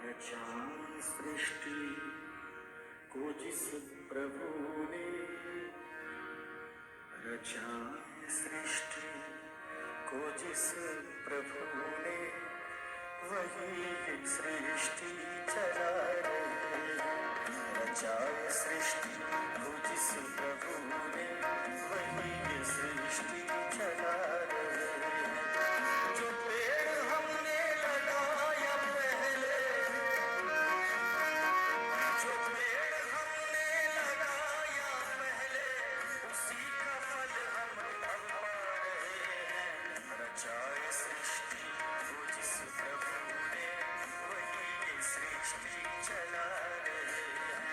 रचाई सृष्टि को जिस प्रभु ने, रचाई सृष्टि को जिस प्रभु ने, वही सृष्टि चला रहे। रचाई सृष्टि को जिस प्रभु ने, वही सृष्टि चला रहे। जो पेड़ हमने लगाया पहले, जो पेड़ हमने लगाया पहले, उसी का फल हम अब पा रहे हैं। रचाए सृष्टि को जिस प्रभु ने, वही सृष्टि चला रहे हैं।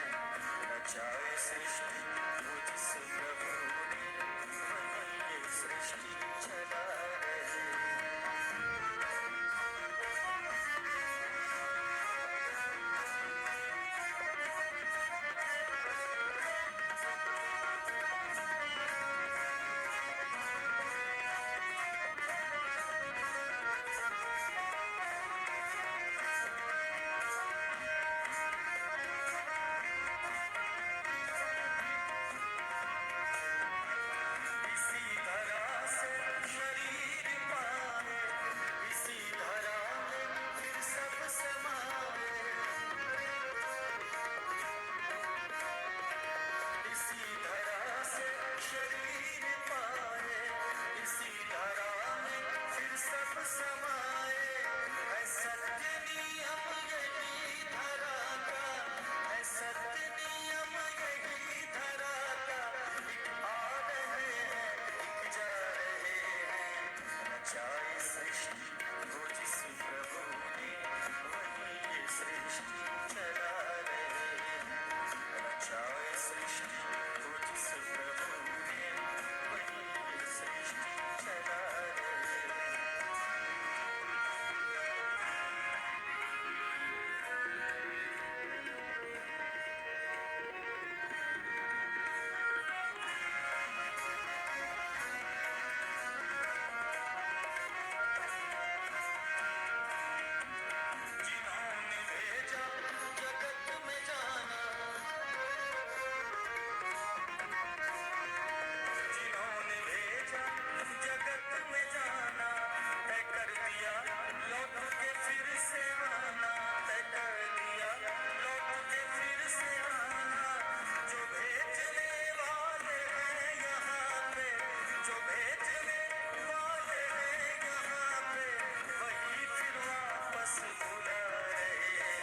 रचाए सृष्टि को जिस प्रभु ने, वही सृष्टि चला रहे हैं। इसी धरा से शरीर पाए, इसी धरा में फिर सब समाए। इसी धरा से शरीर पाए, इसी धरा में फिर सब समाए। है सत्य नियम यही धरा का, है सत्य नियम यही धरा का। एक आ रहे हैं, एक जा रहे हैं। रचाई सृष्टि को जिस प्रभु ने, वही सृष्टि चला रहे हैं। रचाई सृष्टि को जिस प्रभु ने, वही सृष्टि चला रहे हैं। जिन्होंने भेजा जगत में जाना, जिन्होंने भेजा जगत में जाना, तय कर दिया लौट के फिर से आना। तय कर दिया लौट के फिर से आना। जो भेजने वाले हैं यहाँ पे, जो भेजने वाले हैं यहाँ पे, वही फिर वापस बुला रहे हैं।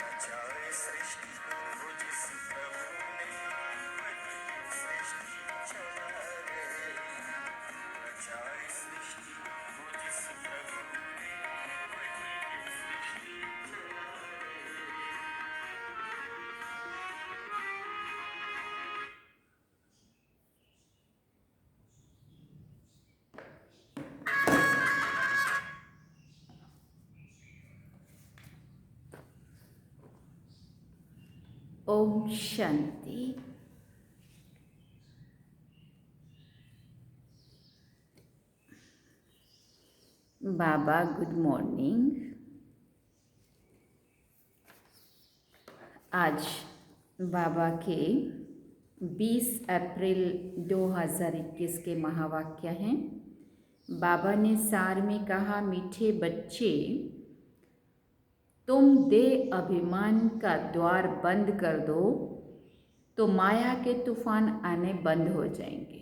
रचाए सृष्टि को जिस प्रभु ने, वही सृष्टि चला रहे हैं। रचाए सृष्टि को जिस प्रभु ने, वही सृष्टि चला रहे हैं। ओम शांति। बाबा गुड मॉर्निंग। आज बाबा के 20 अप्रैल 2021 के महावाक्य हैं। बाबा ने सार में कहा, मीठे बच्चे, तुम देह अभिमान का द्वार बंद कर दो तो माया के तूफान आने बंद हो जाएंगे।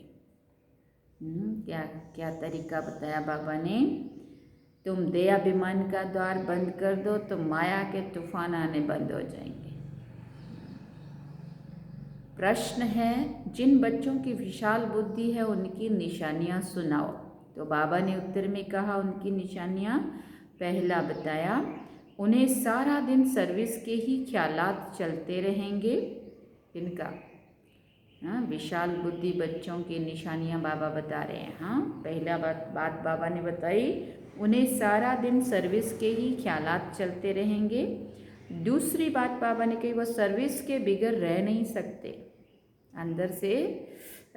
क्या क्या तरीका बताया बाबा ने? तुम देह अभिमान का द्वार बंद कर दो तो माया के तूफान आने बंद हो जाएंगे। प्रश्न है, जिन बच्चों की विशाल बुद्धि है उनकी निशानियां सुनाओ। तो बाबा ने उत्तर में कहा, उनकी निशानियां, पहला बताया, उन्हें सारा दिन सर्विस के ही ख्यालात चलते रहेंगे। इनका विशाल बुद्धि बच्चों की निशानियां बाबा बता रहे हैं। पहला बात बाबा ने बताई, उन्हें सारा दिन सर्विस के ही ख्यालात चलते रहेंगे। दूसरी बात बाबा ने कही, वो सर्विस के बिगैर रह नहीं सकते। अंदर से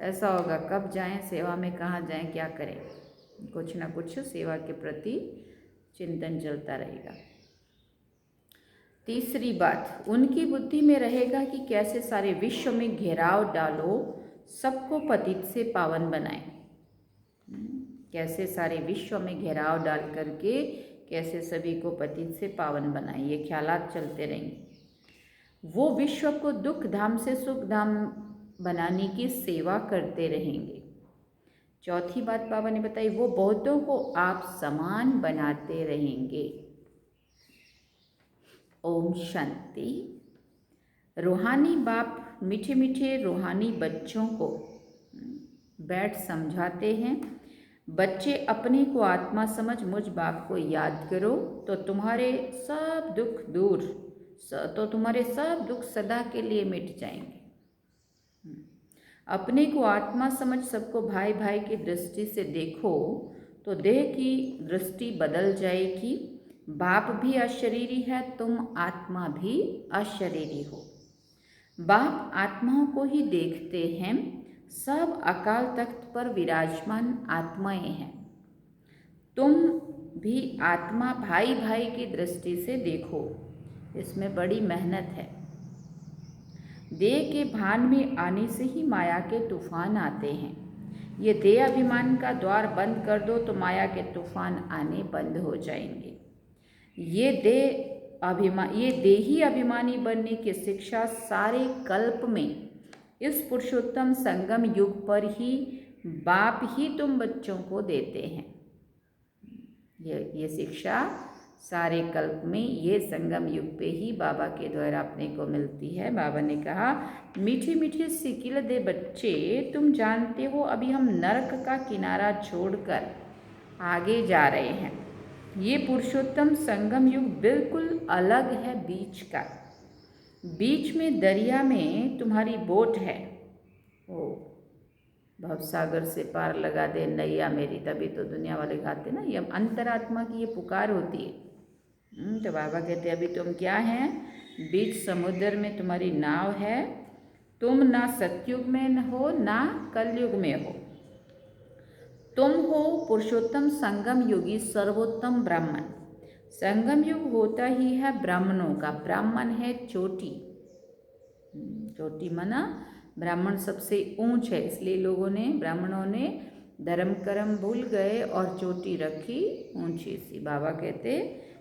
ऐसा होगा, कब जाएं सेवा में, कहाँ जाएं, क्या करें, कुछ ना कुछ सेवा के प्रति चिंतन चलता रहेगा। तीसरी बात, उनकी बुद्धि में रहेगा कि कैसे सारे विश्व में घेराव डालो, सबको पतित से पावन बनाए। कैसे सारे विश्व में घेराव डाल करके कैसे सभी को पतित से पावन बनाए, ये ख्यालात चलते रहेंगे। वो विश्व को दुख धाम से सुख धाम बनाने की सेवा करते रहेंगे। चौथी बात बाबा ने बताई, वो बहुतों को आप समान बनाते रहेंगे। ओम शांति। रूहानी बाप मीठे मीठे रूहानी बच्चों को बैठ समझाते हैं, बच्चे अपने को आत्मा समझ मुझ बाप को याद करो तो तुम्हारे सब दुख सदा के लिए मिट जाएंगे। अपने को आत्मा समझ सबको भाई भाई की दृष्टि से देखो तो देह की दृष्टि बदल जाएगी। बाप भी अशरीरी है, तुम आत्मा भी अशरीरी हो। बाप आत्माओं को ही देखते हैं, सब अकाल तख्त पर विराजमान आत्माएं हैं। तुम भी आत्मा भाई भाई की दृष्टि से देखो, इसमें बड़ी मेहनत है। देह के भान में आने से ही माया के तूफान आते हैं। ये देह अभिमान का द्वार बंद कर दो तो माया के तूफान आने बंद हो जाएंगे। ये देही अभिमानी बनने की शिक्षा सारे कल्प में इस पुरुषोत्तम संगम युग पर ही बाप ही तुम बच्चों को देते हैं। ये शिक्षा सारे कल्प में ये संगम युग पे ही बाबा के द्वारा अपने को मिलती है। बाबा ने कहा, मीठे मीठे सिकिल दे बच्चे, तुम जानते हो अभी हम नरक का किनारा छोड़कर आगे जा रहे हैं। ये पुरुषोत्तम संगम युग बिल्कुल अलग है बीच का। बीच में दरिया में तुम्हारी बोट है, ओ भवसागर से पार लगा दे नैया मेरी, तभी तो दुनिया वाले गाते ना, ये अंतरात्मा की ये पुकार होती है। तो बाबा कहते अभी तुम क्या हैं, बीच समुद्र में तुम्हारी नाव है। तुम ना सतयुग में हो ना कलयुग में हो, तुम हो पुरुषोत्तम संगम युगी सर्वोत्तम ब्राह्मण। संगम युग होता ही है ब्राह्मणों का। ब्राह्मण है चोटी, चोटी माना ब्राह्मण सबसे ऊंच है, इसलिए ब्राह्मणों ने धर्म कर्म भूल गए और चोटी रखी ऊंची सी। बाबा कहते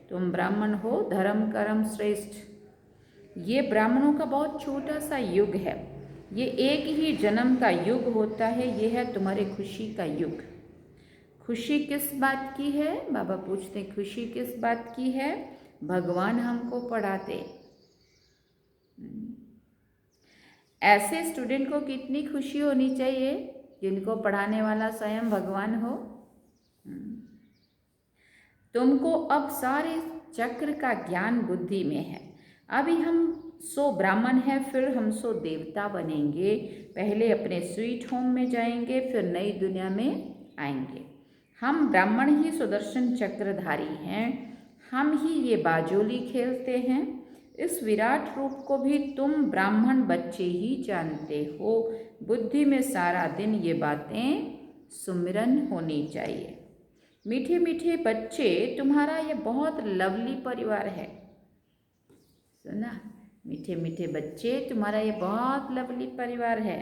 तुम ब्राह्मण हो, धर्म कर्म श्रेष्ठ। ये ब्राह्मणों का बहुत छोटा सा युग है, ये एक ही जन्म का युग होता है। ये है तुम्हारे खुशी का युग। खुशी किस बात की है, बाबा पूछते खुशी किस बात की है? भगवान हमको पढ़ाते। ऐसे स्टूडेंट को कितनी खुशी होनी चाहिए जिनको पढ़ाने वाला स्वयं भगवान हो। तुमको अब सारे चक्र का ज्ञान बुद्धि में है। अभी हम 100 ब्राह्मण हैं, फिर हम 100 देवता बनेंगे। पहले अपने स्वीट होम में जाएंगे, फिर नई दुनिया में आएंगे। हम ब्राह्मण ही सुदर्शन चक्रधारी हैं, हम ही ये बाजोली खेलते हैं। इस विराट रूप को भी तुम ब्राह्मण बच्चे ही जानते हो। बुद्धि में सारा दिन ये बातें सुमिरन होनी चाहिए। मीठे मीठे बच्चे, तुम्हारा ये बहुत लवली परिवार है। सुना, मीठे मीठे बच्चे, तुम्हारा ये बहुत लवली परिवार है।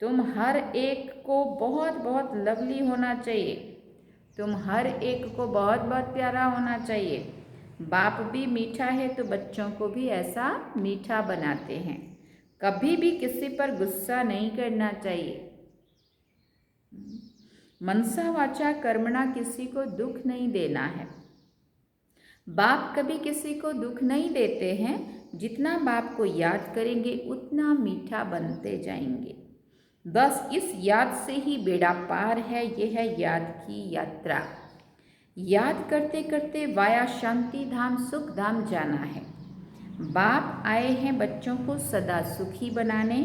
तुम हर एक को बहुत बहुत लवली होना चाहिए। तुम हर एक को बहुत बहुत प्यारा होना चाहिए। बाप भी मीठा है तो बच्चों को भी ऐसा मीठा बनाते हैं। कभी भी किसी पर गुस्सा नहीं करना चाहिए। मनसा वाचा कर्मणा, किसी को दुख नहीं देना है। बाप कभी किसी को दुख नहीं देते हैं। जितना बाप को याद करेंगे उतना मीठा बनते जाएंगे। बस इस याद से ही बेड़ा पार है। यह है याद की यात्रा। याद करते करते वाया शांति धाम सुख धाम जाना है। बाप आए हैं बच्चों को सदा सुखी बनाने।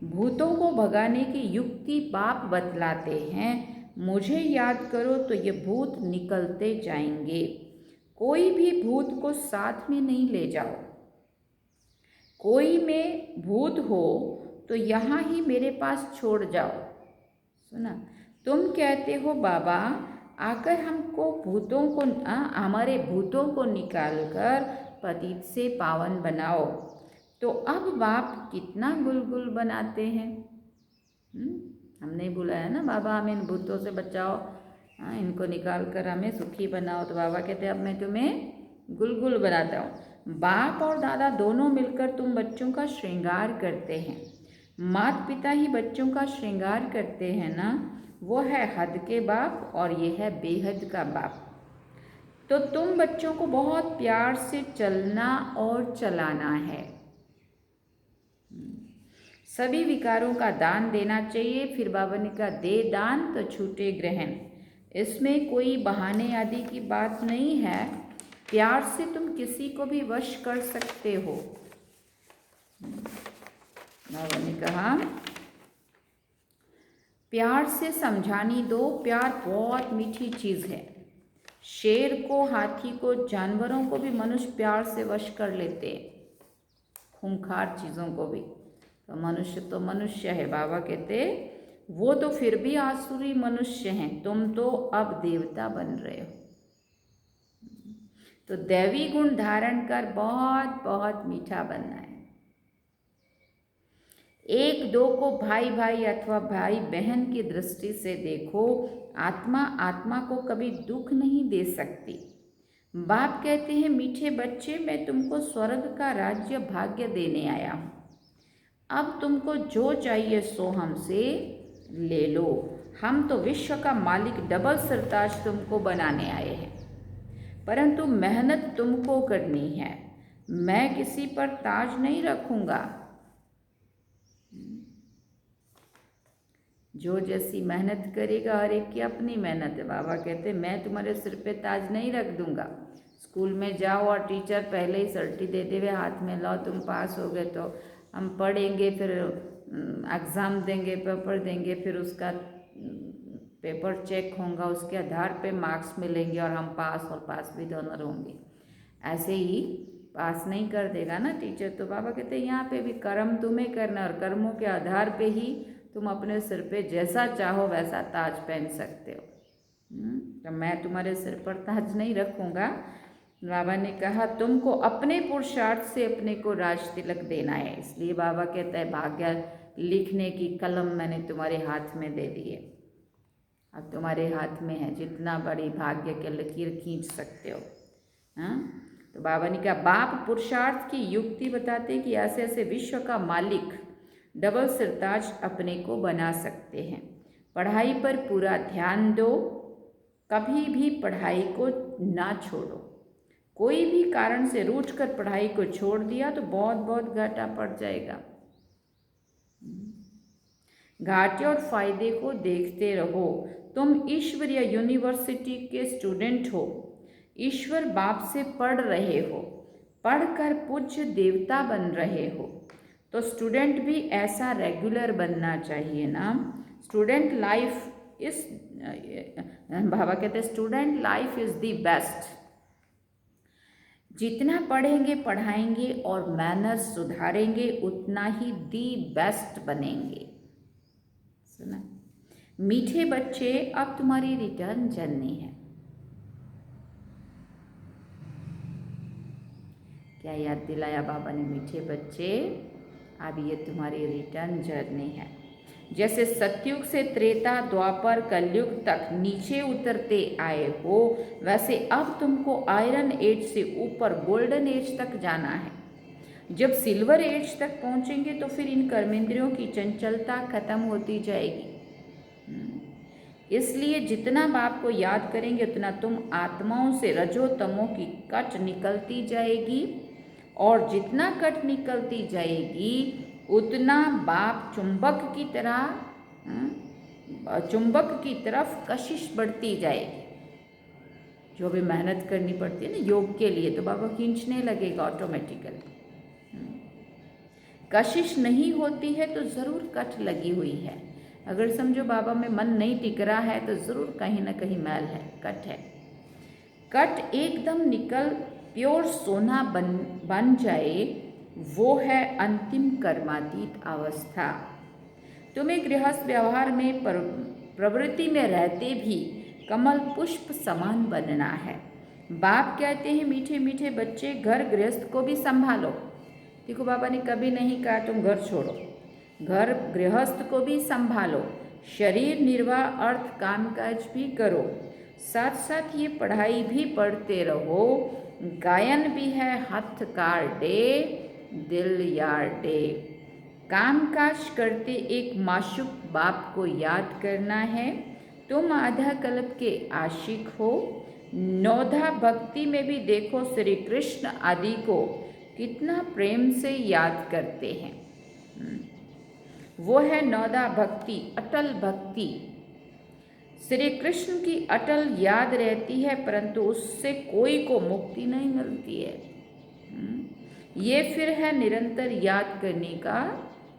भूतों को भगाने की युक्ति बाप बतलाते हैं। मुझे याद करो तो ये भूत निकलते जाएंगे। कोई भी भूत को साथ में नहीं ले जाओ। कोई में भूत हो तो यहाँ ही मेरे पास छोड़ जाओ। सुना, तुम कहते हो बाबा आकर हमको हमारे भूतों को निकाल कर पतित से पावन बनाओ। तो अब बाप कितना गुलगुल बनाते हैं। हमने बुलाया ना, बाबा हमें इन भूतों से बचाओ, इनको निकाल कर हमें सुखी बनाओ। तो बाबा कहते हैं अब मैं तुम्हें गुलगुल बनाता हूँ। बाप और दादा दोनों मिलकर तुम बच्चों का श्रृंगार करते हैं। माता पिता ही बच्चों का श्रृंगार करते हैं ना, वो है हद के बाप और ये है बेहद का बाप। तो तुम बच्चों को बहुत प्यार से चलना और चलाना है। सभी विकारों का दान देना चाहिए। फिर बाबा ने कहा दे दान तो छूटे ग्रहण। इसमें कोई बहाने आदि की बात नहीं है। प्यार से तुम किसी को भी वश कर सकते हो। बाबा ने कहा प्यार से समझानी दो। प्यार बहुत मीठी चीज़ है। शेर को, हाथी को, जानवरों को भी मनुष्य प्यार से वश कर लेते हैं, खूंखार चीज़ों को भी। तो मनुष्य है। बाबा कहते वो तो फिर भी आसुरी मनुष्य हैं, तुम तो अब देवता बन रहे हो। तो दैवी गुण धारण कर बहुत बहुत मीठा बनना है। एक दो को भाई भाई अथवा भाई बहन की दृष्टि से देखो। आत्मा आत्मा को कभी दुख नहीं दे सकती। बाप कहते हैं मीठे बच्चे, मैं तुमको स्वर्ग का राज्य भाग्य देने आया हूँ। अब तुमको जो चाहिए सो हमसे ले लो। हम तो विश्व का मालिक डबल सरताज तुमको बनाने आए हैं, परंतु मेहनत तुमको करनी है। मैं किसी पर ताज नहीं रखूंगा। जो जैसी मेहनत करेगा, हर एक की अपनी मेहनत है। बाबा कहते मैं तुम्हारे सिर पे ताज नहीं रख दूंगा। स्कूल में जाओ और टीचर पहले ही सर्टी दे देवे हाथ में, लो तुम पास हो गए, तो हम पढ़ेंगे, फिर एग्ज़ाम देंगे, पेपर देंगे, फिर उसका पेपर चेक होगा, उसके आधार पे मार्क्स मिलेंगे और हम पास और पास भी दोनों होंगे। ऐसे ही पास नहीं कर देगा ना टीचर। तो बाबा कहते हैं यहाँ पे भी कर्म तुम्हें करना, और कर्मों के आधार पे ही तुम अपने सिर पे जैसा चाहो वैसा ताज पहन सकते हो। तो मैं तुम्हारे सिर पर ताज नहीं रखूँगा। बाबा ने कहा तुमको अपने पुरुषार्थ से अपने को राज तिलक देना है। इसलिए बाबा कहता है भाग्य लिखने की कलम मैंने तुम्हारे हाथ में दे दी है। अब तुम्हारे हाथ में है, जितना बड़ी भाग्य के लकीर खींच सकते हो। हाँ, तो बाबा ने कहा बाप पुरुषार्थ की युक्ति बताते कि ऐसे ऐसे विश्व का मालिक डबल सिरताज अपने को बना सकते हैं। पढ़ाई पर पूरा ध्यान दो, कभी भी पढ़ाई को ना छोड़ो। कोई भी कारण से रूठकर पढ़ाई को छोड़ दिया तो बहुत बहुत घाटा पड़ जाएगा। घाटे और फायदे को देखते रहो। तुम ईश्वरीय यूनिवर्सिटी के स्टूडेंट हो, ईश्वर बाप से पढ़ रहे हो, पढ़कर पूज्य देवता बन रहे हो। तो स्टूडेंट भी ऐसा रेगुलर बनना चाहिए ना। स्टूडेंट लाइफ इज, बाबा कहते हैं student life is the best. जितना पढ़ेंगे पढ़ाएंगे और मैनर्स सुधारेंगे उतना ही दी बेस्ट बनेंगे। सुना, मीठे बच्चे अब तुम्हारी रिटर्न जर्नी है। क्या याद दिलाया बाबा ने? मीठे बच्चे अब ये तुम्हारी रिटर्न जर्नी है। जैसे सतयुग से त्रेता द्वापर कलयुग तक नीचे उतरते आए हो, वैसे अब तुमको आयरन एज से ऊपर गोल्डन एज तक जाना है। जब सिल्वर एज तक पहुंचेंगे तो फिर इन कर्मेंद्रियों की चंचलता खत्म होती जाएगी। इसलिए जितना बाप को याद करेंगे उतना तुम आत्माओं से रजो तमो की कट निकलती जाएगी, और जितना कट निकलती जाएगी उतना बाप चुंबक की तरफ कशिश बढ़ती जाएगी। जो भी मेहनत करनी पड़ती है ना योग के लिए, तो बाबा खींचने लगेगा ऑटोमेटिकली। कशिश नहीं होती है तो ज़रूर कट लगी हुई है। अगर समझो बाबा में मन नहीं टिक रहा है तो ज़रूर कहीं ना कहीं मैल है, कट है। कट एकदम निकल प्योर सोना बन जाए, वो है अंतिम कर्मातीत अवस्था। तुम्हें गृहस्थ व्यवहार में प्रवृत्ति में रहते भी कमल पुष्प समान बनना है। बाप कहते हैं मीठे मीठे बच्चे घर गृहस्थ को भी संभालो। देखो बाबा ने कभी नहीं कहा तुम घर छोड़ो, घर गृहस्थ को भी संभालो, शरीर निर्वाह अर्थ कामकाज भी करो, साथ साथ ये पढ़ाई भी पढ़ते रहो, गायन भी है हथ कार डे दिल यार डे। कामकाज करते एक माशूक बाप को याद करना है। तुम आधा कल्प के आशिक हो। नौधा भक्ति में भी देखो श्री कृष्ण आदि को कितना प्रेम से याद करते हैं। वो है नौधा भक्ति, अटल भक्ति। श्री कृष्ण की अटल याद रहती है, परंतु उससे कोई को मुक्ति नहीं मिलती है। ये फिर है निरंतर याद करने का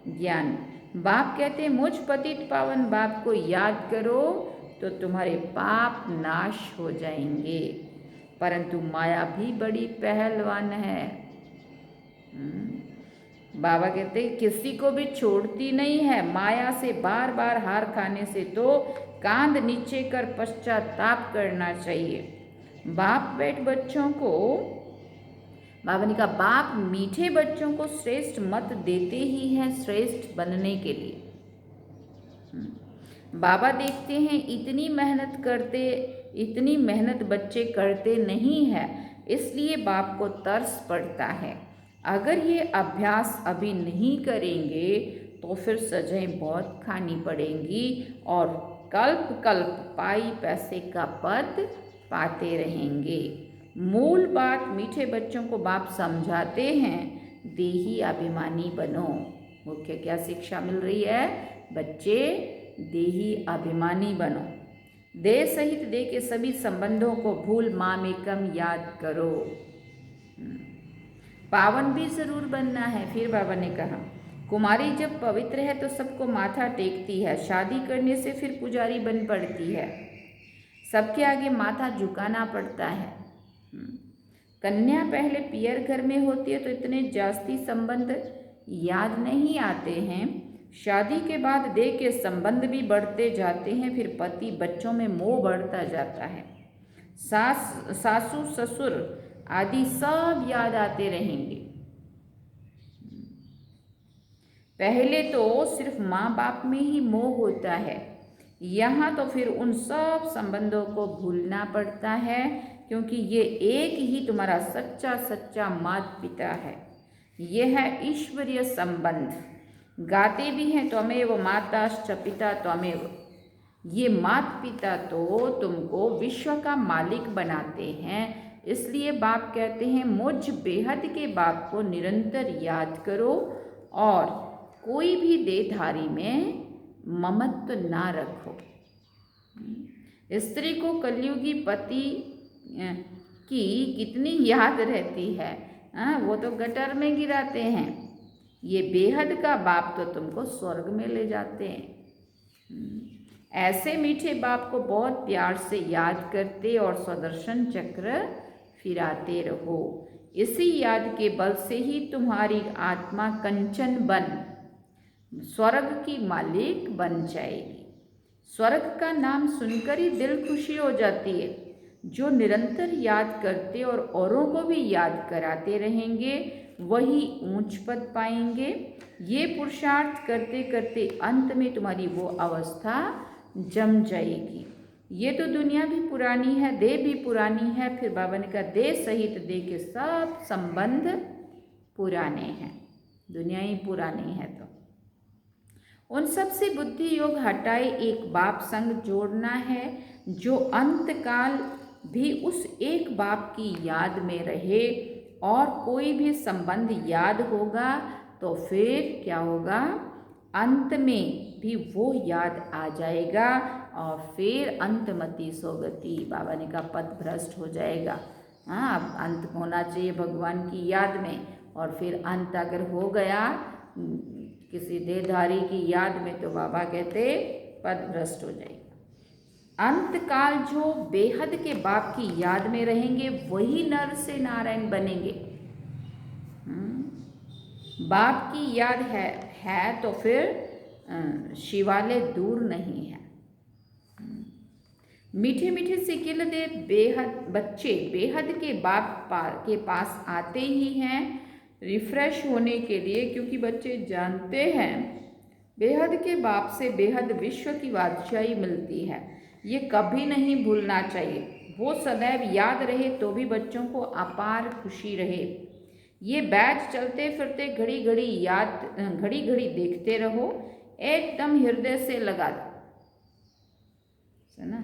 ज्ञान। बाप कहते हैं मुझ पतित पावन बाप को याद करो तो तुम्हारे पाप नाश हो जाएंगे। परंतु माया भी बड़ी पहलवान है। बाबा कहते हैं किसी को भी छोड़ती नहीं है। माया से बार बार हार खाने से तो कांध नीचे कर पश्चाताप करना चाहिए। बाप बेट बच्चों को, बाबा ने कहा बाप मीठे बच्चों को श्रेष्ठ मत देते ही हैं श्रेष्ठ बनने के लिए। बाबा देखते हैं इतनी मेहनत बच्चे करते नहीं है, इसलिए बाप को तरस पड़ता है। अगर ये अभ्यास अभी नहीं करेंगे तो फिर सजाएं बहुत खानी पड़ेंगी और कल्प कल्प पाई पैसे का पद पाते रहेंगे। मूल बात मीठे बच्चों को बाप समझाते हैं, देही अभिमानी बनो। मुख्य क्या शिक्षा मिल रही है? बच्चे देही अभिमानी बनो। देह सहित देह के सभी संबंधों को भूल माम एकम याद करो। पावन भी जरूर बनना है। फिर बाबा ने कहा कुमारी जब पवित्र है तो सबको माथा टेकती है, शादी करने से फिर पुजारी बन पड़ती है, सबके आगे माथा झुकाना पड़ता है। कन्या पहले पियर घर में होती है तो इतने जास्ती संबंध याद नहीं आते हैं। शादी के बाद देह के संबंध भी बढ़ते जाते हैं, फिर पति बच्चों में मोह बढ़ता जाता है। सासू ससुर आदि सब याद आते रहेंगे। पहले तो सिर्फ माँ बाप में ही मोह होता है, यहाँ तो फिर उन सब संबंधों को भूलना पड़ता है, क्योंकि ये एक ही तुम्हारा सच्चा माता पिता है। यह है ईश्वरीय संबंध। गाते भी हैं त्वमेव माताश्च पिता त्वमेव। ये माता पिता तो तुमको विश्व का मालिक बनाते हैं। इसलिए बाप कहते हैं मुझ बेहद के बाप को निरंतर याद करो और कोई भी देहधारी में ममत्व ना रखो। स्त्री को कलयुगी पति की कितनी याद रहती है, वो तो गटर में गिराते हैं। ये बेहद का बाप तो तुमको स्वर्ग में ले जाते हैं। ऐसे मीठे बाप को बहुत प्यार से याद करते और स्वदर्शन चक्र फिराते रहो। इसी याद के बल से ही तुम्हारी आत्मा कंचन बन स्वर्ग की मालिक बन जाएगी। स्वर्ग का नाम सुनकर ही दिल खुशी हो जाती है। जो निरंतर याद करते और औरों को भी याद कराते रहेंगे वही ऊंच पद पाएंगे। ये पुरुषार्थ करते करते अंत में तुम्हारी वो अवस्था जम जाएगी। ये तो दुनिया भी पुरानी है, देह भी पुरानी है। फिर बाबा ने कहा देह सहित देह के सब संबंध पुराने हैं, दुनिया ही पुरानी है। तो उन सब से बुद्धि योग हटाए एक बाप संग जोड़ना है, जो अंत काल भी उस एक बाप की याद में रहे। और कोई भी संबंध याद होगा तो फिर क्या होगा, अंत में भी वो याद आ जाएगा और फिर अंतमति सोगति, बाबा ने कहा पद भ्रष्ट हो जाएगा। हाँ, अब अंत होना चाहिए भगवान की याद में, और फिर अंत अगर हो गया किसी देहधारी की याद में तो बाबा कहते पद भ्रष्ट हो जाएगा। अंत काल जो बेहद के बाप की याद में रहेंगे वही नर से नारायण बनेंगे। बाप की याद है तो फिर शिवालय दूर नहीं है। मीठे मीठे से खिलते बेहद बच्चे बेहद के के पास आते ही हैं रिफ्रेश होने के लिए, क्योंकि बच्चे जानते हैं बेहद के बाप से बेहद विश्व की बादशाही मिलती है। ये कभी नहीं भूलना चाहिए, वो सदैव याद रहे तो भी बच्चों को अपार खुशी रहे। ये बैच चलते फिरते घड़ी घड़ी देखते रहो, एकदम हृदय से लगा दो। सुना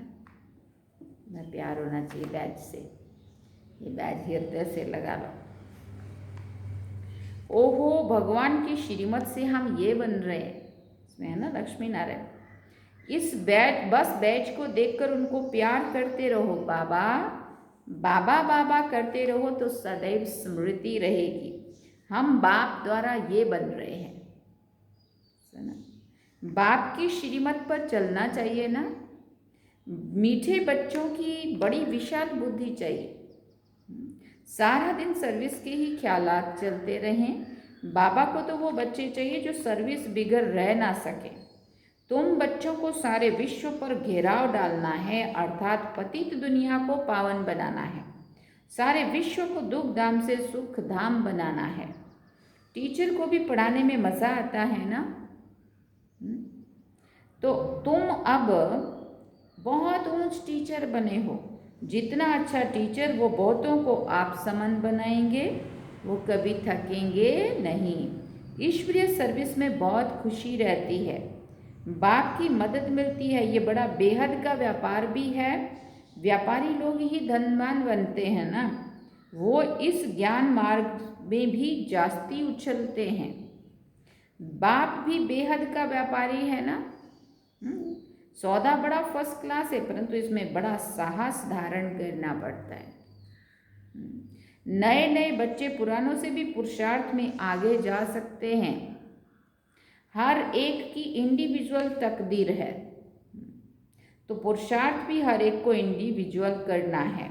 ना, प्यार होना चाहिए बैच से, ये बैच हृदय से लगा लो। ओहो, भगवान की श्रीमत से हम ये बन रहे हैं, इसमें है ना लक्ष्मी नारायण। इस बैच को देखकर उनको प्यार करते रहो, बाबा बाबा बाबा करते रहो तो सदैव स्मृति रहेगी, हम बाप द्वारा ये बन रहे हैं। सुना, बाप की श्रीमत पर चलना चाहिए ना। मीठे बच्चों की बड़ी विशाल बुद्धि चाहिए, सारा दिन सर्विस के ही ख्यालात चलते रहें। बाबा को तो वो बच्चे चाहिए जो सर्विस बिगड़ रह ना सके। तुम बच्चों को सारे विश्व पर घेराव डालना है, अर्थात पतित दुनिया को पावन बनाना है, सारे विश्व को दुख धाम से सुख धाम बनाना है। टीचर को भी पढ़ाने में मज़ा आता है ना। तो तुम अब बहुत ऊंच टीचर बने हो, जितना अच्छा टीचर वो बहुतों को आप समान बनाएंगे, वो कभी थकेंगे नहीं। ईश्वरीय सर्विस में बहुत खुशी रहती है, बाप की मदद मिलती है, ये बड़ा बेहद का व्यापार भी है। व्यापारी लोग ही धनवान बनते हैं ना, वो इस ज्ञान मार्ग में भी जास्ती उछलते हैं। बाप भी बेहद का व्यापारी है ना। सौदा बड़ा फर्स्ट क्लास है, परंतु इसमें बड़ा साहस धारण करना पड़ता है। नए नए बच्चे पुरानों से भी पुरुषार्थ में आगे जा सकते हैं। हर एक की इंडिविजुअल तकदीर है, तो पुरुषार्थ भी हर एक को इंडिविजुअल करना है।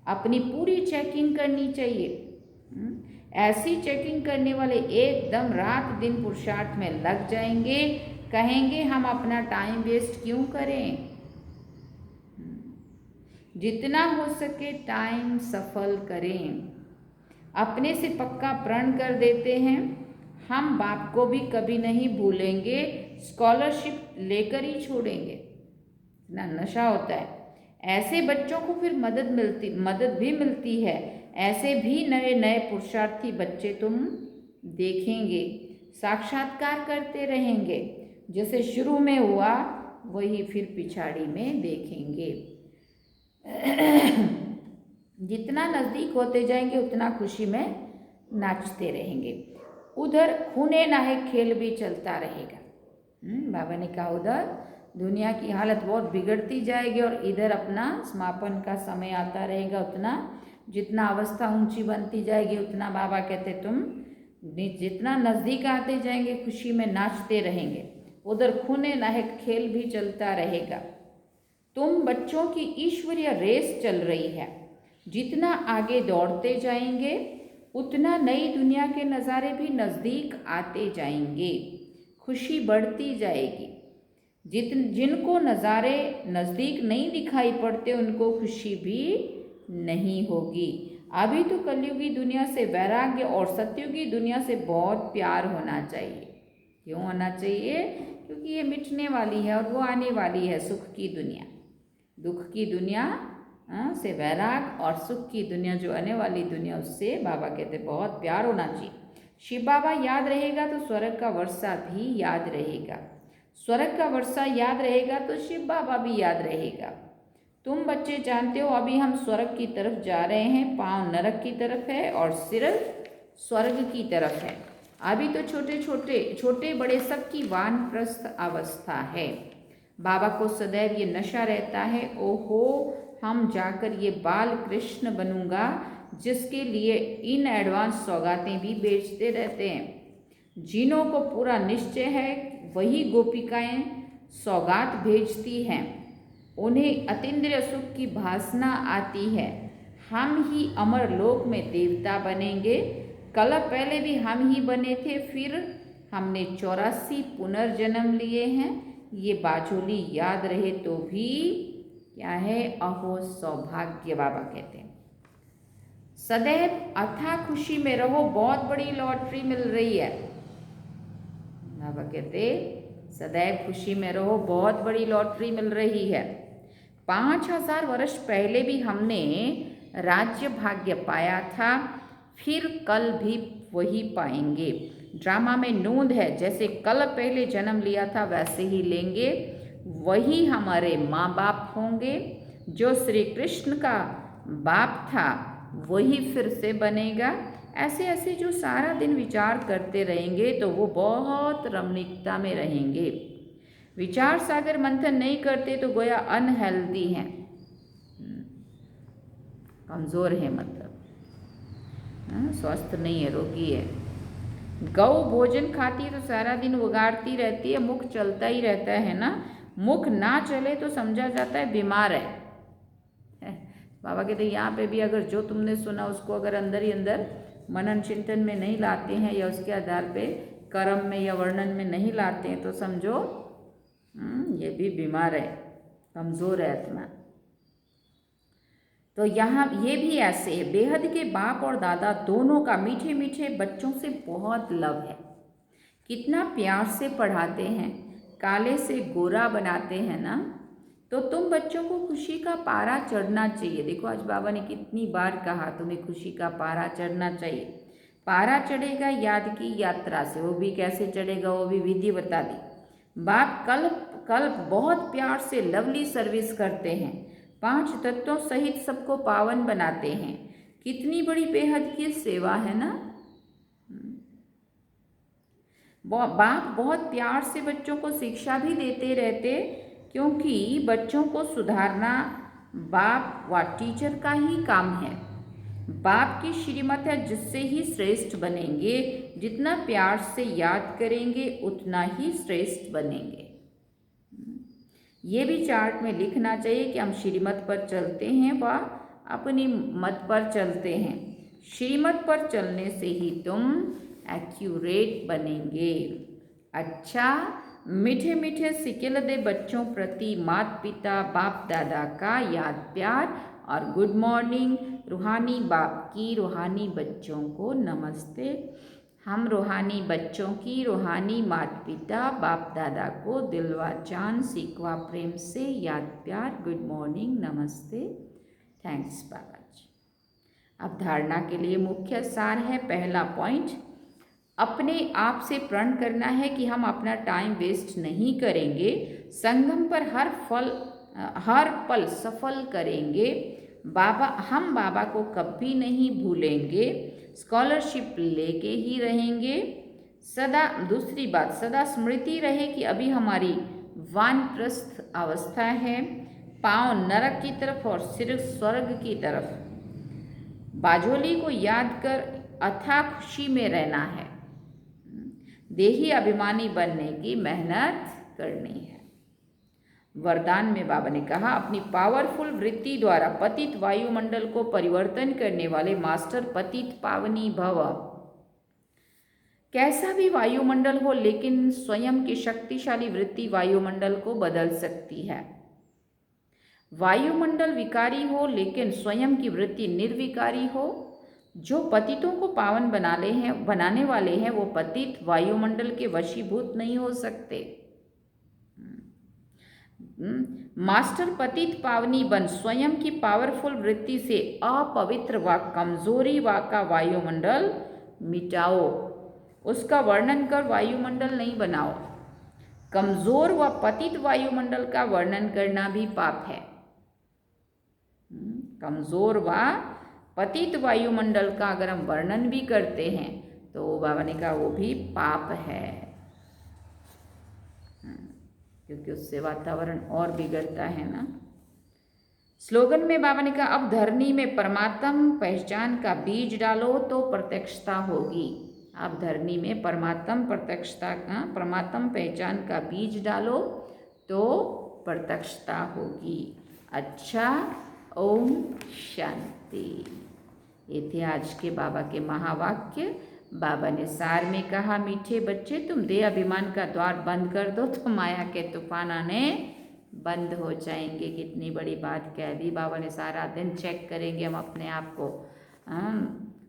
अपनी पूरी चेकिंग करनी चाहिए। ऐसी चेकिंग करने वाले एकदम रात दिन पुरुषार्थ में लग जाएंगे, कहेंगे हम अपना टाइम वेस्ट क्यों करें। जितना हो सके टाइम सफल करें। अपने से पक्का प्रण कर देते हैं, हम बाप को भी कभी नहीं भूलेंगे, स्कॉलरशिप लेकर ही छोड़ेंगे ना। नशा होता है, ऐसे बच्चों को फिर मदद भी मिलती है। ऐसे भी नए नए पुरुषार्थी बच्चे तुम देखेंगे, साक्षात्कार करते रहेंगे। जैसे शुरू में हुआ वही फिर पिछाड़ी में देखेंगे। जितना नज़दीक होते जाएंगे उतना खुशी में नाचते रहेंगे। उधर खूने नाहक खेल भी चलता रहेगा। बाबा ने कहा उधर दुनिया की हालत बहुत बिगड़ती जाएगी और इधर अपना समापन का समय आता रहेगा। उतना जितना अवस्था ऊंची बनती जाएगी उतना बाबा कहते तुम जितना नज़दीक आते जाएंगे खुशी में नाचते रहेंगे। उधर खूने नाहक खेल भी चलता रहेगा। तुम बच्चों की ईश्वरीय रेस चल रही है, जितना आगे दौड़ते जाएंगे उतना नई दुनिया के नज़ारे भी नज़दीक आते जाएंगे, खुशी बढ़ती जाएगी। जिनको नज़ारे नज़दीक नहीं दिखाई पड़ते उनको खुशी भी नहीं होगी। अभी तो कलयुगी दुनिया से वैराग्य और सतयुगी दुनिया से बहुत प्यार होना चाहिए। क्यों होना चाहिए? क्योंकि ये मिटने वाली है और वो आने वाली है सुख की दुनिया। दुख की दुनिया से वैराग और सुख की दुनिया जो आने वाली दुनिया उससे बाबा कहते बहुत प्यार होना चाहिए। शिव बाबा याद रहेगा तो स्वर्ग का वर्षा भी याद रहेगा, स्वर्ग का वर्षा याद रहेगा तो शिव बाबा भी याद रहेगा। तुम बच्चे जानते हो अभी हम स्वर्ग की तरफ जा रहे हैं, पाँव नरक की तरफ है और सिर स्वर्ग की तरफ है। अभी तो छोटे बड़े सबकी वानप्रस्थ अवस्था है। बाबा को सदैव ये नशा रहता है, ओहो हम जाकर ये बाल कृष्ण बनूंगा, जिसके लिए इन एडवांस सौगातें भी बेचते रहते हैं। जिन्हों को पूरा निश्चय है वही गोपिकाएं सौगात भेजती हैं, उन्हें अतीन्द्रिय सुख की भासना आती है। हम ही अमर लोक में देवता बनेंगे। कल पहले भी हम ही बने थे, फिर हमने 84 पुनर्जन्म लिए हैं। ये बाजोली याद रहे तो भी क्या है? अहो सौभाग्य, बाबा कहते हैं। सदैव अथाह खुशी में रहो, बहुत बड़ी लॉटरी मिल रही है। बाबा कहते सदैव खुशी में रहो, बहुत बड़ी लॉटरी मिल रही है। 5000 वर्ष पहले भी हमने राज्य भाग्य पाया था, फिर कल भी वही पाएंगे। ड्रामा में नोंद है, जैसे कल पहले जन्म लिया था वैसे ही लेंगे। वही हमारे माँ बाप होंगे। जो श्री कृष्ण का बाप था वही फिर से बनेगा। ऐसे ऐसे जो सारा दिन विचार करते रहेंगे तो वो बहुत रमणीकता में रहेंगे। विचार सागर मंथन नहीं करते तो गोया अनहेल्दी हैं, कमज़ोर है, मतलब स्वस्थ नहीं है, रोगी है। गौ भोजन खाती है तो सारा दिन उगाड़ती रहती है, मुख चलता ही रहता है ना। मुख ना चले तो समझा जाता है बीमार है। बाबा कहते हैं यहाँ पे भी अगर जो तुमने सुना उसको अगर अंदर ही अंदर मनन चिंतन में नहीं लाते हैं या उसके आधार पे कर्म में या वर्णन में नहीं लाते हैं तो समझो ये भी बीमार है, कमज़ोर है आत्मा। तो यहाँ ये भी ऐसे है, बेहद के बाप और दादा दोनों का मीठे मीठे बच्चों से बहुत लव है। कितना प्यार से पढ़ाते हैं, काले से गोरा बनाते हैं ना। तो तुम बच्चों को खुशी का पारा चढ़ना चाहिए। देखो आज बाबा ने कितनी बार कहा तुम्हें खुशी का पारा चढ़ना चाहिए। पारा चढ़ेगा याद की यात्रा से, वो भी कैसे चढ़ेगा वो भी विधि बता दी। बाप कल बहुत प्यार से लवली सर्विस करते हैं, 5 तत्वों सहित सबको पावन बनाते हैं। कितनी बड़ी बेहद की सेवा है ना। बाप बहुत प्यार से बच्चों को शिक्षा भी देते रहते, क्योंकि बच्चों को सुधारना बाप व टीचर का ही काम है। बाप की श्रीमत है जिससे ही श्रेष्ठ बनेंगे। जितना प्यार से याद करेंगे उतना ही श्रेष्ठ बनेंगे। ये भी चार्ट में लिखना चाहिए कि हम श्रीमत पर चलते हैं व अपनी मत पर चलते हैं। श्रीमत पर चलने से ही तुम एक्यूरेट बनेंगे। अच्छा, मीठे मीठे सिकेल दे बच्चों प्रति माता पिता बाप दादा का याद प्यार और गुड मॉर्निंग। रूहानी बाप की रूहानी बच्चों को नमस्ते। हम रूहानी बच्चों की रूहानी माता पिता बाप दादा को दिलवा जान सीखवा प्रेम से याद प्यार गुड मॉर्निंग नमस्ते। थैंक्स बाबा जी। अब धारणा के लिए मुख्य सार है। पहला पॉइंट, अपने आप से प्रण करना है कि हम अपना टाइम वेस्ट नहीं करेंगे, संगम पर हर पल सफल करेंगे। हम बाबा को कभी नहीं भूलेंगे, स्कॉलरशिप लेके ही रहेंगे। दूसरी बात, सदा स्मृति रहे कि अभी हमारी वानप्रस्थ अवस्था है, पांव नरक की तरफ और सिर स्वर्ग की तरफ। बाजोली को याद कर अथाह खुशी में रहना है। देही अभिमानी बनने की मेहनत करनी है। वरदान में बाबा ने कहा, अपनी पावरफुल वृत्ति द्वारा पतित वायुमंडल को परिवर्तन करने वाले मास्टर पतित पावनी भव। कैसा भी वायुमंडल हो, लेकिन स्वयं की शक्तिशाली वृत्ति वायुमंडल को बदल सकती है। वायुमंडल विकारी हो लेकिन स्वयं की वृत्ति निर्विकारी हो। जो पतितों को पावन बनाने वाले हैं वो पतित वायुमंडल के वशीभूत नहीं हो सकते। मास्टर पतित पावनी बन स्वयं की पावरफुल वृत्ति से अपवित्र व कमजोरी व का वायुमंडल मिटाओ। उसका वर्णन कर वायुमंडल नहीं बनाओ। कमजोर व पतित वायुमंडल का वर्णन करना भी पाप है। कमजोर व पतित वायुमंडल का अगर हम वर्णन भी करते हैं तो बाबा ने कहा वो भी पाप है, क्योंकि उससे वातावरण और बिगड़ता है ना। स्लोगन में बाबा ने कहा, अब धरनी में परमात्म पहचान का बीज डालो तो प्रत्यक्षता होगी। अब धरनी में परमात्म पहचान का बीज डालो तो प्रत्यक्षता होगी। अच्छा, ओम शांति। ये थे आज के बाबा के महावाक्य। बाबा ने सार में कहा, मीठे बच्चे तुम देह अभिमान का द्वार बंद कर दो तो माया के तूफान आने बंद हो जाएंगे। कितनी बड़ी बात कह दी बाबा ने। सारा दिन चेक करेंगे हम अपने आप को।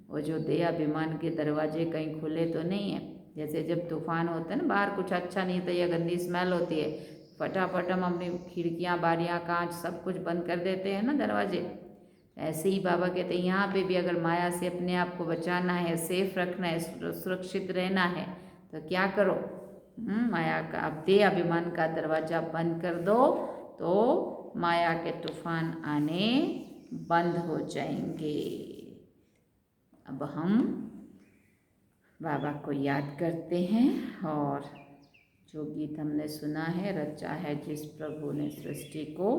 वो जो दे अभिमान के दरवाजे कहीं खुले तो नहीं है। जैसे जब तूफान होता है ना, बाहर कुछ अच्छा नहीं होता या गंदी स्मेल होती है, फटाफट हम अपनी खिड़कियाँ, बारियाँ, कांच सब कुछ बंद कर देते हैं ना, दरवाजे। ऐसे ही बाबा कहते हैं यहाँ पे भी अगर माया से अपने आप को बचाना है, सेफ रखना है, सुरक्षित रहना है, तो क्या करो? माया का अब दे अभिमान का दरवाजा बंद कर दो, तो माया के तूफान आने बंद हो जाएंगे। अब हम बाबा को याद करते हैं और जो गीत हमने सुना है, रचा है जिस प्रभु ने सृष्टि को,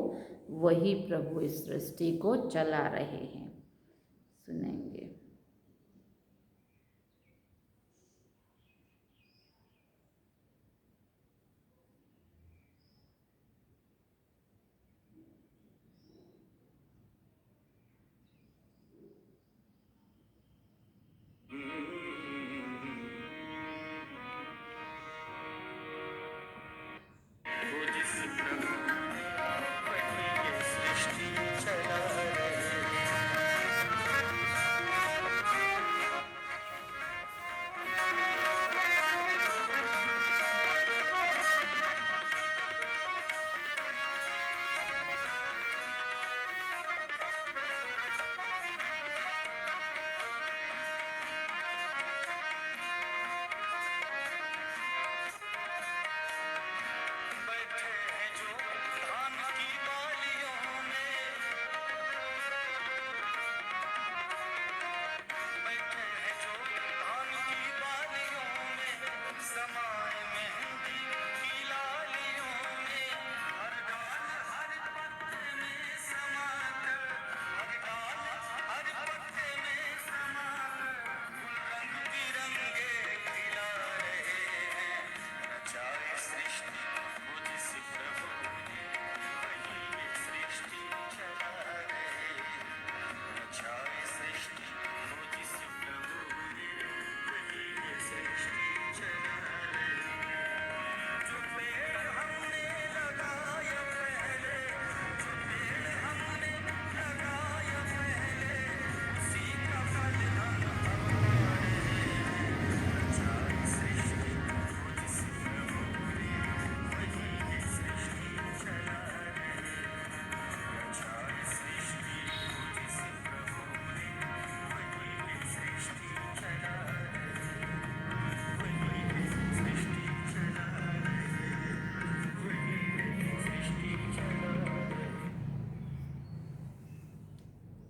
वही प्रभु इस सृष्टि को चला रहे हैं, सुनेंगे। वो जिस प्रभु